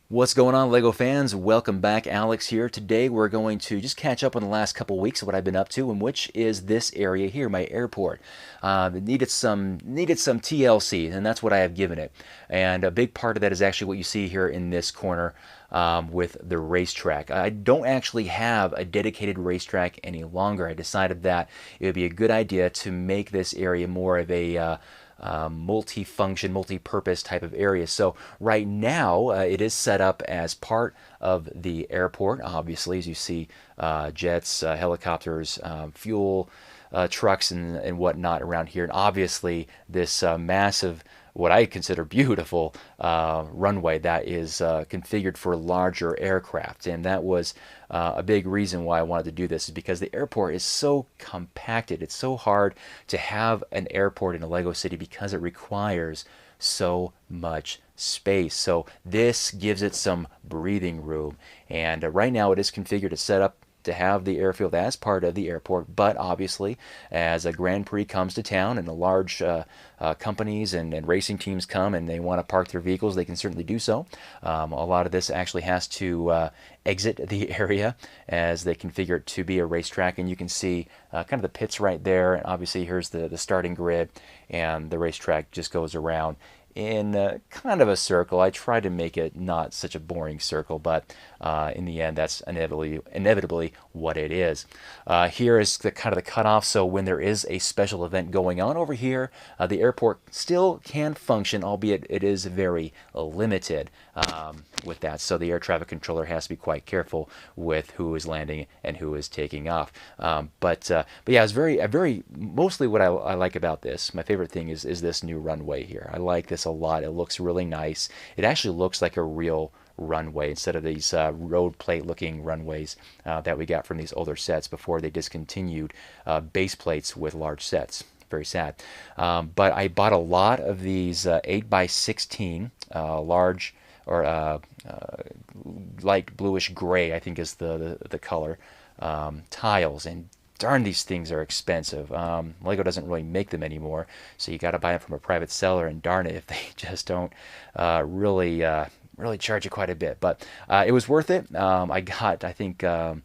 What's going on, LEGO fans? Welcome back. Alex here. Today we're going to just catch up on the last couple weeks of what I've been up to, and which is this area here, my airport. It needed some TLC, and that's what I have given it. And a big part of that is actually what you see here in this corner with the racetrack. I don't actually have a dedicated racetrack any longer. I decided that it would be a good idea to make this area more of a multi-function, multi-purpose type of area. So right now it is set up as part of the airport. Obviously, as you see, jets, helicopters, fuel trucks, and whatnot around here. And obviously, this massive, what I consider beautiful runway that is configured for larger aircraft. And that was a big reason why I wanted to do this, is because the airport is so compacted. It's so hard to have an airport in a Lego city because it requires so much space. So this gives it some breathing room. And right now it is configured to set up to have the airfield as part of the airport, but obviously, as a Grand Prix comes to town and the large companies and racing teams come and they want to park their vehicles, they can certainly do so. A lot of this actually has to exit the area as they configure it to be a racetrack, and you can see kind of the pits right there. And obviously, here's the starting grid, and the racetrack just goes around in kind of a circle. I try to make it not such a boring circle, but in the end, that's inevitably what it is. Here is the kind of the cutoff. So when there is a special event going on over here, the airport still can function, albeit it is very limited with that. So the air traffic controller has to be quite careful with who is landing and who is taking off. But yeah, it's very mostly what I like about this. My favorite thing is this new runway here. I like this a lot. It looks really nice. It actually looks like a real runway instead of these road plate looking runways that we got from these older sets before they discontinued base plates with large sets. Very sad. But I bought a lot of these 8 by 16 large or light bluish gray, I think is the color, tiles. And darn, these things are expensive. Lego doesn't really make them anymore, so you got to buy them from a private seller. And darn it if they just don't really charge you quite a bit. But it was worth it. I got, I think I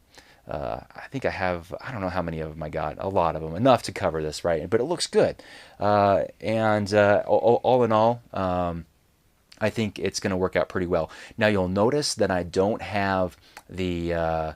have, I don't know how many of them I got, a lot of them, enough to cover this, right? But it looks good. And all in all, I think it's going to work out pretty well. Now you'll notice that I don't have the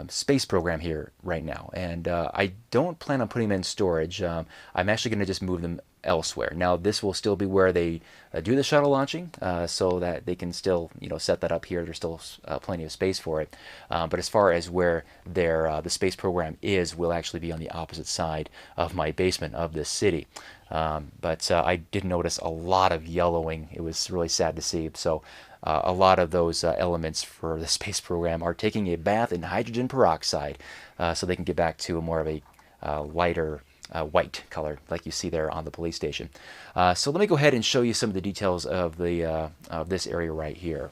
space program here right now, and I don't plan on putting them in storage. I'm actually going to just move them elsewhere. Now this will still be where they do the shuttle launching, so that they can still set that up here. There's still plenty of space for it. But as far as where the space program is, will actually be on the opposite side of my basement of this city. But I did notice a lot of yellowing. It was really sad to see. So a lot of those elements for the space program are taking a bath in hydrogen peroxide, so they can get back to a more of a lighter white color like you see there on the police station. So let me go ahead and show you some of the details of this area right here.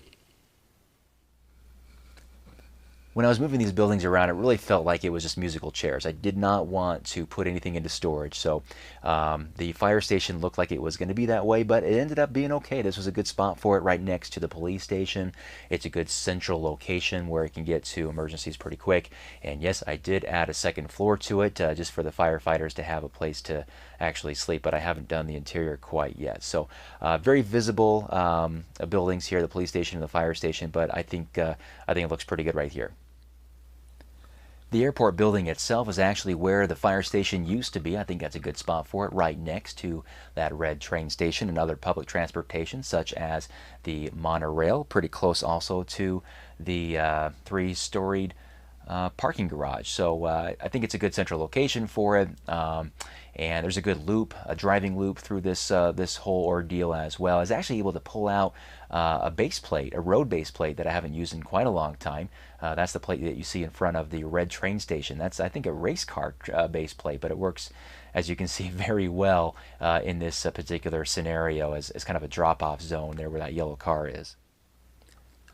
When I was moving these buildings around, it really felt like it was just musical chairs. I did not want to put anything into storage, so the fire station looked like it was going to be that way, but it ended up being okay. This was a good spot for it, right next to the police station. It's a good central location where it can get to emergencies pretty quick. And yes, I did add a second floor to it, just for the firefighters to have a place to actually sleep, but I haven't done the interior quite yet. So very visible buildings here, the police station and the fire station, but I think it looks pretty good right here. The airport building itself is actually where the fire station used to be. I think that's a good spot for it, right next to that red train station and other public transportation, such as the monorail, pretty close also to the three-storied parking garage. So I think it's a good central location for it. And there's a good loop, a driving loop through this whole ordeal as well. I was actually able to pull out a base plate, a road base plate that I haven't used in quite a long time. That's the plate that you see in front of the red train station. That's, I think, a race car base plate, but it works, as you can see, very well in this particular scenario as kind of a drop-off zone there where that yellow car is.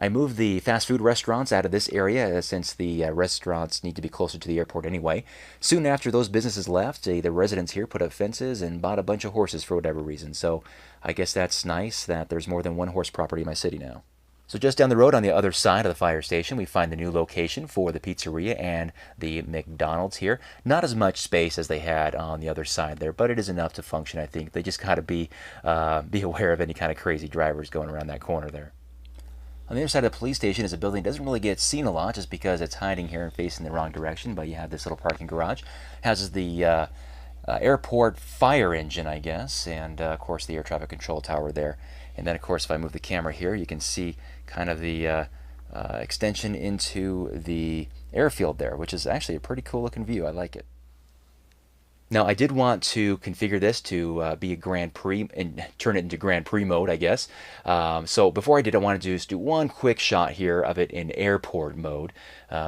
I moved the fast food restaurants out of this area since the restaurants need to be closer to the airport anyway. Soon after those businesses left, the residents here put up fences and bought a bunch of horses for whatever reason. So I guess that's nice that there's more than one horse property in my city now. So just down the road on the other side of the fire station, we find the new location for the pizzeria and the McDonald's here. Not as much space as they had on the other side there, but it is enough to function, I think. They just got to be aware of any kind of crazy drivers going around that corner there. On the other side of the police station is a building that doesn't really get seen a lot just because it's hiding here and facing the wrong direction, but you have this little parking garage. Houses the airport fire engine, I guess, and of course the air traffic control tower there. And then, of course, if I move the camera here, you can see kind of the extension into the airfield there, which is actually a pretty cool looking view. I like it. Now, I did want to configure this to be a Grand Prix and turn it into Grand Prix mode, I guess. So before I did, I wanted to just do one quick shot here of it in airport mode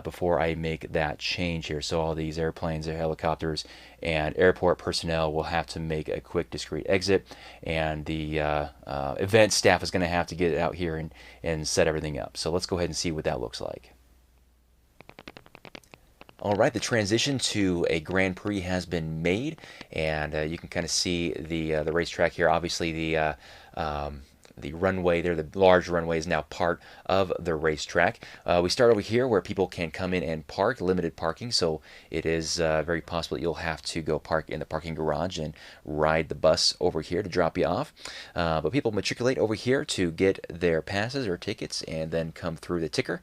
before I make that change here. So all these airplanes, helicopters, and airport personnel will have to make a quick discreet exit, and the event staff is going to have to get out here and set everything up. So let's go ahead and see what that looks like. All right, the transition to a Grand Prix has been made, and you can kind of see the racetrack here. Obviously, the runway there, the large runway, is now part of the racetrack. We start over here where people can come in and park, limited parking, so it is very possible you'll have to go park in the parking garage and ride the bus over here to drop you off. But people matriculate over here to get their passes or tickets and then come through the ticker,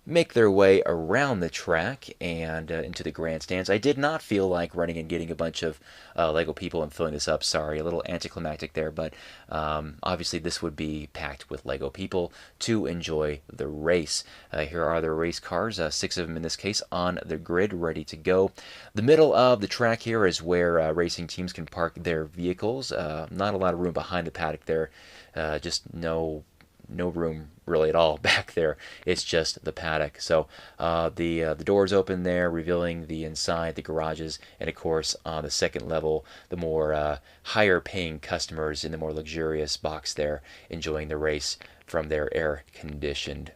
make their way around the track and into the grandstands. I did not feel like running and getting a bunch of Lego people and filling this up. Sorry, a little anticlimactic there, but obviously this would be packed with Lego people to enjoy the race. Here are the race cars, 6 of them in this case, on the grid, ready to go. The middle of the track here is where racing teams can park their vehicles. Not a lot of room behind the paddock there, just no room really at all back there. It's just the paddock. So the doors open there, revealing the inside, the garages, and of course on the second level, the more higher paying customers in the more luxurious box there, enjoying the race from their air conditioned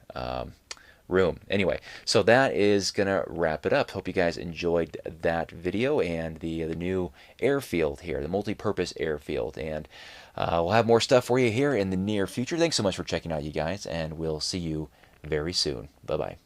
room. Anyway, so that is gonna wrap it up. Hope you guys enjoyed that video and the new airfield here, the multi-purpose airfield, and we'll have more stuff for you here in the near future. Thanks so much for checking out, you guys, and we'll see you very soon. Bye bye.